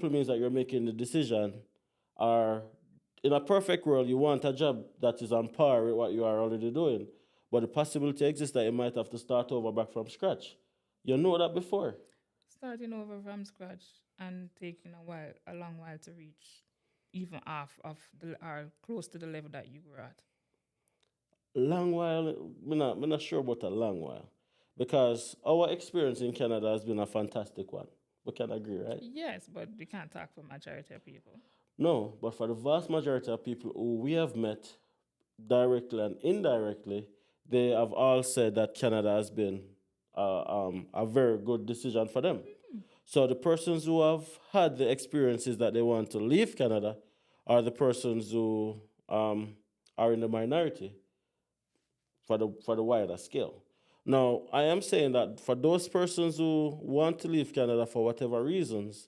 means that you're making the decision, or in a perfect world, you want a job that is on par with what you are already doing. But the possibility exists that you might have to start over back from scratch. You know that before. Starting over from scratch and taking a long while to reach even half of the or close to the level that you were at. Long while, I'm not sure about a long while. Because our experience in Canada has been a fantastic one. We can agree, right? Yes, but we can't talk for majority of people. No, but for the vast majority of people who we have met directly and indirectly, they have all said that Canada has been a very good decision for them. Mm. So the persons who have had the experiences that they want to leave Canada are the persons who are in the minority for the wider scale. Now, I am saying that for those persons who want to leave Canada for whatever reasons,